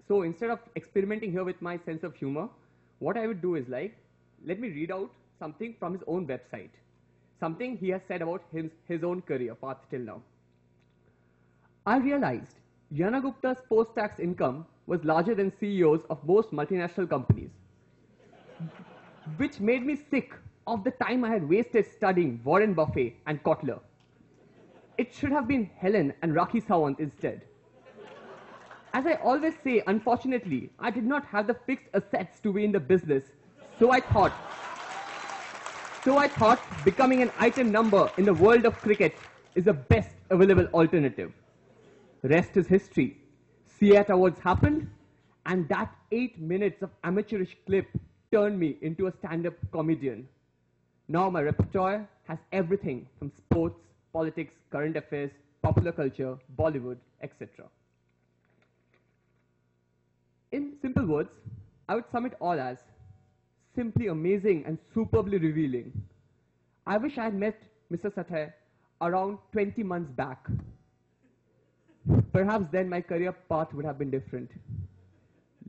So instead of experimenting here with my sense of humor, what I would do is like, let me read out something from his own website, something he has said about his own career path till now. I realized Yana Gupta's post-tax income was larger than CEOs of most multinational companies, which made me sick of the time I had wasted studying Warren Buffett and Kotler. It should have been Helen and Rakhi Sawant instead. As I always say, unfortunately, I did not have the fixed assets to be in the business, so I thought becoming an item number in the world of cricket is the best available alternative. Rest is history. CEAT Awards happened, and that 8 minutes of amateurish clip turned me into a stand-up comedian. Now my repertoire has everything from sports, politics, current affairs, popular culture, Bollywood, etc. In simple words, I would sum it all as simply amazing and superbly revealing. I wish I had met Mr. Sathe around 20 months back. Perhaps then my career path would have been different.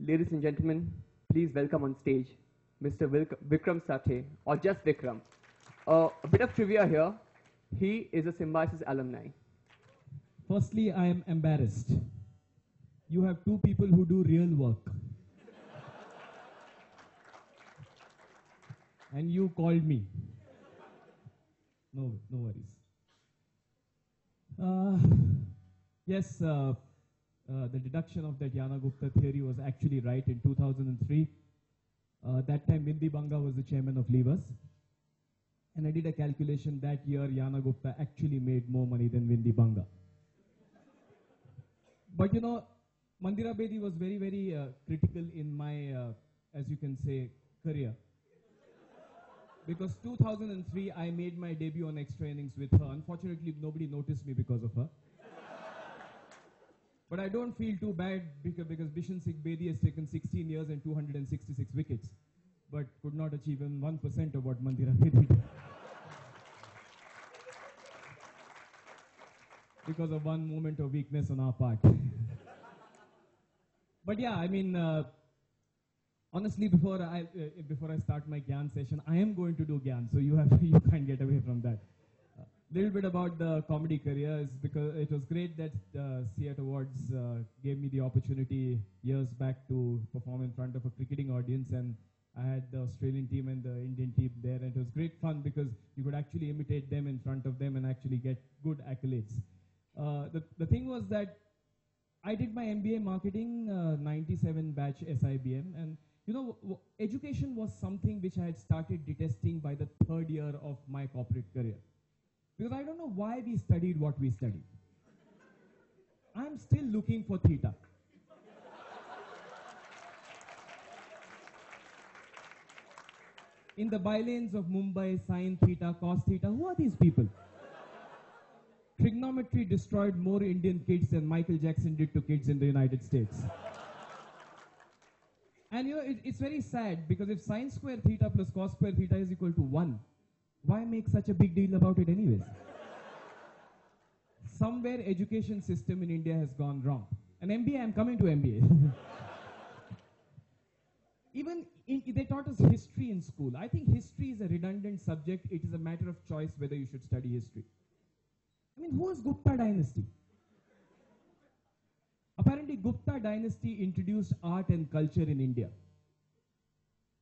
Ladies and gentlemen, please welcome on stage Mr. Vikram Sathe, or just Vikram. A bit of trivia here. He is a Symbiosis alumni. Firstly, I am embarrassed. You have two people who do real work. And you called me. No worries. Yes, the deduction of that Yana Gupta theory was actually right in 2003. That time Vindi Banga was the chairman of Levers. And I did a calculation that year Yana Gupta actually made more money than Vindi Banga. But you know, Mandira Bedi was very, very critical in my, as you can say, career. Because 2003, I made my debut on Extra Innings with her. Unfortunately, nobody noticed me because of her. But I don't feel too bad because Bishan Singh Bedi has taken 16 years and 266 wickets, but could not achieve even 1% of what Mandira Bedi did. Because of one moment of weakness on our part. But yeah, I mean, honestly, before I start my Gyan session, I am going to do Gyan, so you can't get away from that. Little bit about the comedy career is because it was great that CEAT Awards gave me the opportunity years back to perform in front of a cricketing audience, and I had the Australian team and the Indian team there, and it was great fun because you could actually imitate them in front of them and actually get good accolades. The thing was that I did my MBA marketing, 97 batch SIBM, and you know, education was something which I had started detesting by the third year of my corporate career. Because I don't know why we studied what we studied. I'm still looking for theta. In the bylanes of Mumbai, sine theta, cos theta, who are these people? Trigonometry destroyed more Indian kids than Michael Jackson did to kids in the United States. And you know, it's very sad because if sine square theta plus cos square theta is equal to 1, why make such a big deal about it anyways? Somewhere education system in India has gone wrong. And MBA, I'm coming to MBA. Even they taught us history in school. I think history is a redundant subject. It is a matter of choice whether you should study history. I mean, who was Gupta dynasty? Apparently, Gupta dynasty introduced art and culture in India.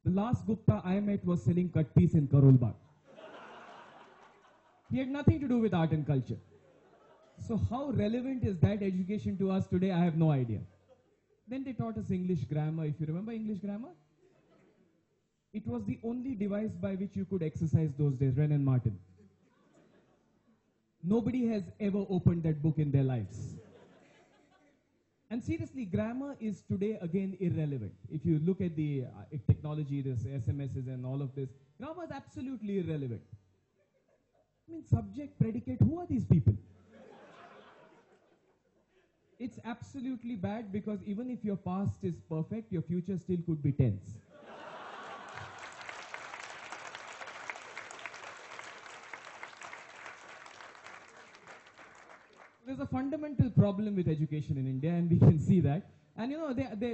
The last Gupta I met was selling kattis in Karol Bagh. He had nothing to do with art and culture. So how relevant is that education to us today? I have no idea. Then they taught us English grammar. If you remember English grammar? It was the only device by which you could exercise those days, Wren and Martin. Nobody has ever opened that book in their lives. And seriously, grammar is today again irrelevant. If you look at the technology, this SMSs and all of this, grammar is absolutely irrelevant. I mean, subject, predicate, who are these people? It's absolutely bad because even if your past is perfect, your future still could be tense. There's a fundamental problem with education in India, and we can see that. And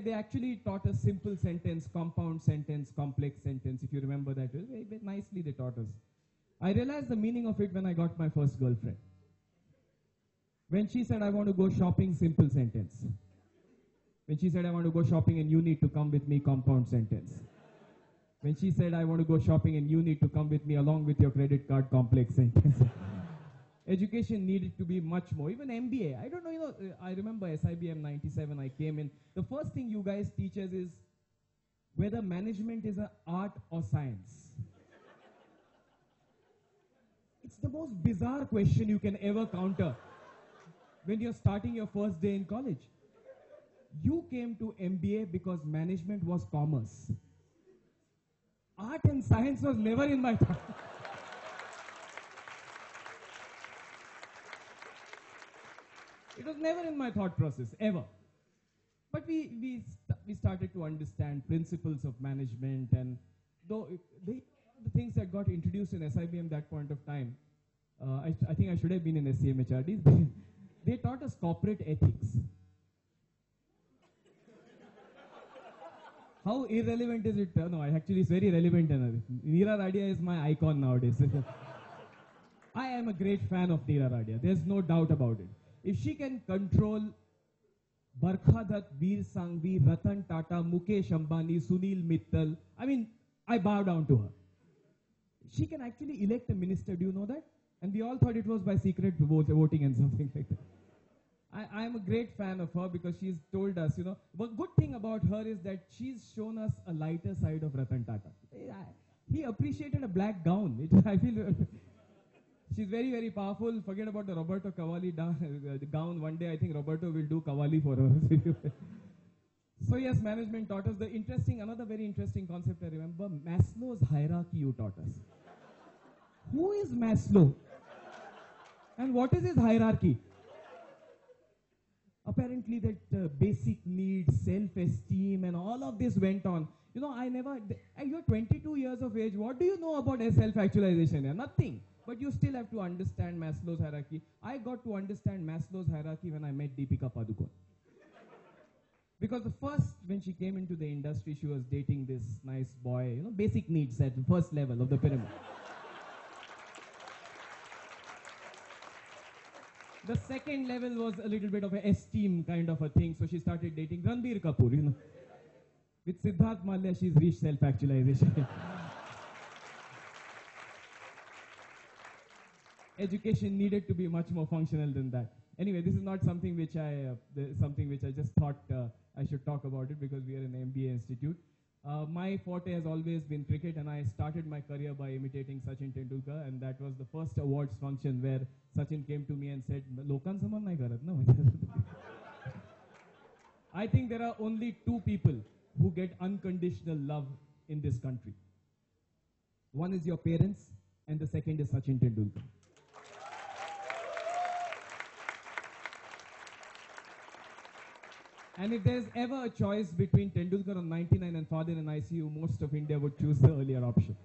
they actually taught us simple sentence, compound sentence, complex sentence, if you remember that. Very, very nicely they taught us. I realized the meaning of it when I got my first girlfriend. When she said, I want to go shopping, simple sentence. When she said, I want to go shopping and you need to come with me, compound sentence. When she said, I want to go shopping and you need to come with me along with your credit card, complex sentence. Education needed to be much more. Even MBA. I don't know, I remember SIBM 97, I came in. The first thing you guys teach us is whether management is an art or science. It's the most bizarre question you can ever counter when you're starting your first day in college. You came to MBA because management was commerce. Art and science was never in my thought. It was never in my thought process, ever. But we started to understand principles of management, and though the things that got introduced in SIBM that point of time, I think I should have been in SCMHRD. They taught us corporate ethics. How irrelevant is it? No, actually it's very relevant. Neera Radia is my icon nowadays. I am a great fan of Neera Radia. There's no doubt about it. If she can control Barkha Dutt, Veer Sanghvi, Ratan Tata, Mukesh Ambani, Sunil Mittal, I mean, I bow down to her. She can actually elect a minister, do you know that? And we all thought it was by secret voting and something like that. I am a great fan of her because she's told us, but good thing about her is that she's shown us a lighter side of Ratan Tata. He appreciated a black gown. I feel she's very, very powerful. Forget about the Roberto Cavalli gown. One day I think Roberto will do Cavalli for her. So yes, management taught us another very interesting concept I remember, Maslow's hierarchy you taught us. Who is Maslow? And what is his hierarchy? Apparently that basic needs, self-esteem and all of this went on. You're 22 years of age. What do you know about self-actualization? Nothing. But you still have to understand Maslow's hierarchy. I got to understand Maslow's hierarchy when I met Deepika Padukone. Because when she came into the industry, she was dating this nice boy, basic needs at the first level of the pyramid. The second level was a little bit of an esteem kind of a thing, so she started dating Ranbir Kapoor, With Siddharth Malya, she's reached self-actualization. Education needed to be much more functional than that. Anyway, this is not something which I just thought I should talk about it because we are an MBA institute. My forte has always been cricket, and I started my career by imitating Sachin Tendulkar, and that was the first awards function where Sachin came to me and said, "Lokan saman nahi karat na." I think there are only two people who get unconditional love in this country. One is your parents, and the second is Sachin Tendulkar. And if there's ever a choice between Tendulkar on 99 and Father in ICU, most of India would choose the earlier option.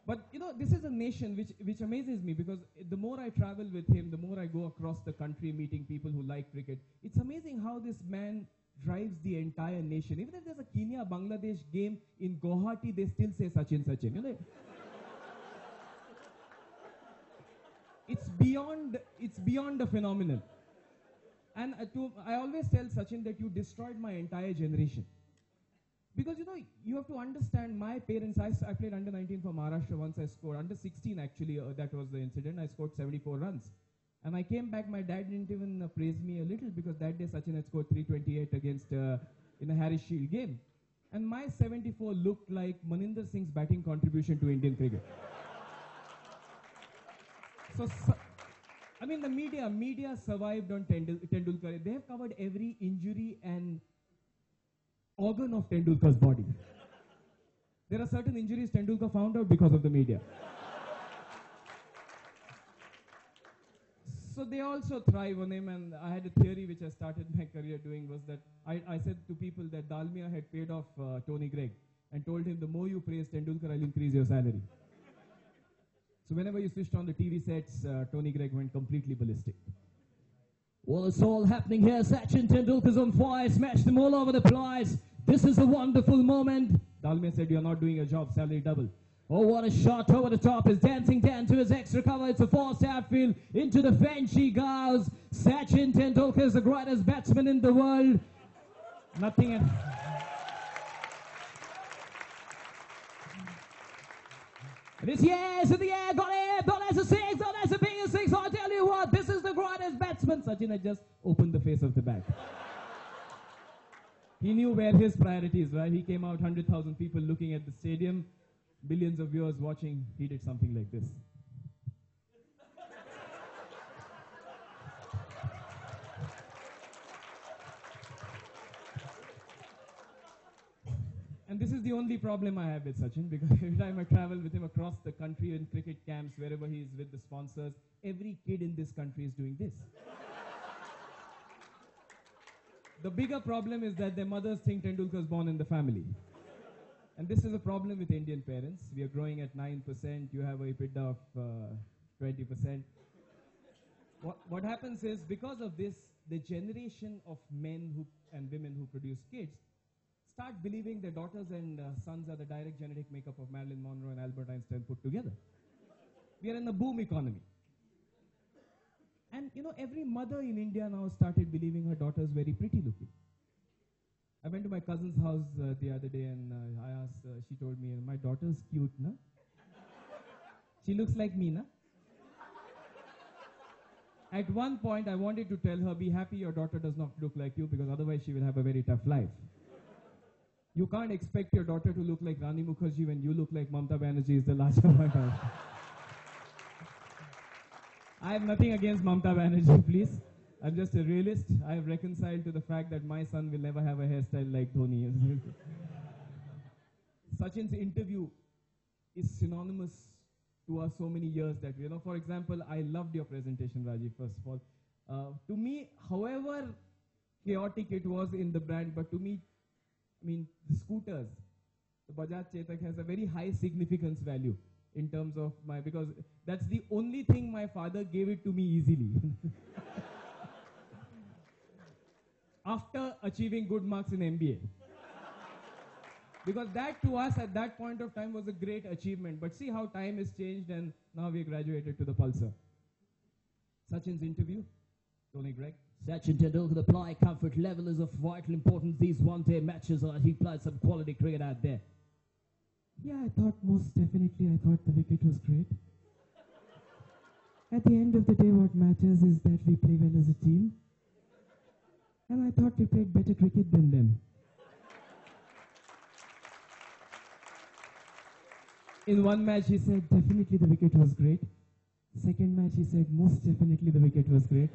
But this is a nation which amazes me because the more I travel with him, the more I go across the country meeting people who like cricket. It's amazing how this man drives the entire nation. Even if there's a Kenya-Bangladesh game in Guwahati, they still say Sachin, Sachin. It's beyond the phenomenal. And I always tell Sachin that you destroyed my entire generation. Because, you have to understand my parents. I played under 19 for Maharashtra once. I scored under 16, actually. That was the incident. I scored 74 runs. And I came back. My dad didn't even praise me a little because that day Sachin had scored 328 against in a Harris Shield game. And my 74 looked like Maninder Singh's batting contribution to Indian cricket. The media survived on Tendulkar. They have covered every injury and organ of Tendulkar's body. There are certain injuries Tendulkar found out because of the media. So they also thrive on him, and I had a theory which I started my career doing was that I said to people that Dalmia had paid off Tony Greig and told him, the more you praise Tendulkar, I'll increase your salary. So whenever you switched on the TV sets, Tony Greig went completely ballistic. Well, it's all happening here. Sachin Tendulkar's on fire, smashed them all over the place. This is a wonderful moment. Dalmia said, you're not doing your job, salary double. Oh, what a shot over the top. Is dancing down to his extra cover. It's a forced outfield. Into the fence she goes. Sachin Tendulkar is the greatest batsman in the world. Nothing. This yes in the air, got it. Not as a six, not as a big as six. I'll tell you what, this is the greatest batsman. Sachin had just opened the face of the bat. He knew where his priorities were. He came out, 100,000 people looking at the stadium, billions of viewers watching. He did something like this. And this is the only problem I have with Sachin, because every time I travel with him across the country in cricket camps, wherever he is with the sponsors, every kid in this country is doing this. The bigger problem is that their mothers think Tendulkar is born in the family. And this is a problem with Indian parents. We are growing at 9%, you have a EBITDA of 20%. What happens is, because of this, the generation of men and women who produce kids start believing their daughters and sons are the direct genetic makeup of Marilyn Monroe and Albert Einstein put together. We are in a boom economy. And you know, every mother in India now started believing her daughter is very pretty looking. I went to my cousin's house the other day and I asked, she told me, my daughter's cute, na? She looks like me, na? At one point I wanted to tell her, be happy your daughter does not look like you, because otherwise she will have a very tough life. You can't expect your daughter to look like Rani Mukherjee when you look like Mamta Banerjee is the last point. I have nothing against Mamta Banerjee, please. I'm just a realist. I have reconciled to the fact that my son will never have a hairstyle like Dhoni. Sachin's interview is synonymous to us so many years that, you know, for example, I loved your presentation, Rajiv, first of all. To me, however chaotic it was in the brand, but to me, I mean, the scooters, the Bajaj Chetak has a very high significance value in terms of because that's the only thing my father gave it to me easily. After achieving good marks in MBA. Because that to us at that point of time was a great achievement. But see how time has changed and now we graduated to the Pulsar. Sachin's interview, Tony Gregg. Sachin Tendulkar, the play comfort level is of vital importance. These one-day matches, he played some quality cricket out there. Yeah, I thought the wicket was great. At the end of the day, what matters is that we play well as a team. And I thought we played better cricket than them. In one match, he said, definitely the wicket was great. Second match, he said, most definitely the wicket was great.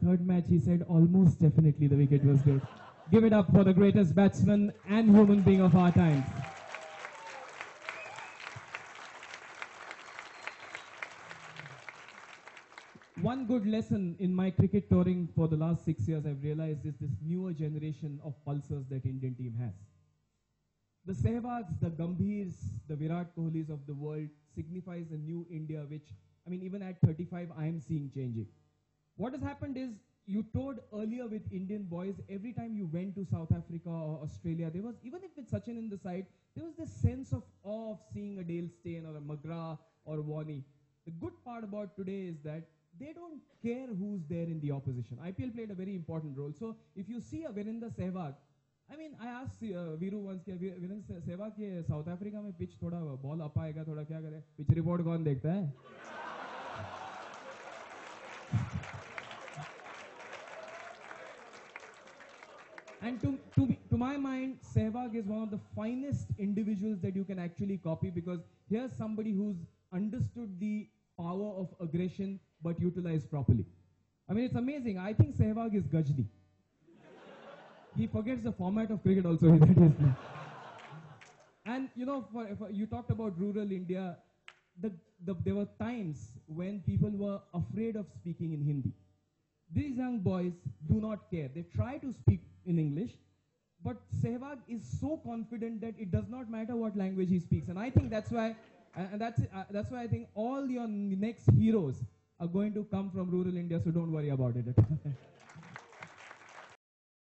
Third match, he said, almost definitely the wicket was great. Give it up for the greatest batsman and human being of our times. One good lesson in my cricket touring for the last 6 years I've realized is this newer generation of pulsars that Indian team has. The Sehwags, the Gambhirs, the Virat Kohlis of the world signifies a new India which, I mean, even at 35, I am seeing changing. What has happened is, you toured earlier with Indian boys, every time you went to South Africa or Australia, there was, even if it's Sachin in the side, there was this sense of awe of seeing a Dale Steyn or a McGrath or Warney. The good part about today is that they don't care who's there in the opposition. IPL played a very important role. So if you see a Virender Sehwag, I mean, I asked Viru once, Virender Sehwag ke South Africa mein pitch thoda ball up aayega, thoda kya kare? Pitch report kaun dekhta hai? And to my mind, Sehwag is one of the finest individuals that you can actually copy, because here's somebody who's understood the power of aggression but utilized properly. I mean, it's amazing. I think Sehwag is Gajni. He forgets the format of cricket also. And you know, you talked about rural India. There were times when people were afraid of speaking in Hindi. These young boys do not care. They try to speak in English, but Sehwag is so confident that it does not matter what language he speaks. And I think that's why, that's why I think all your next heroes are going to come from rural India, so don't worry about it.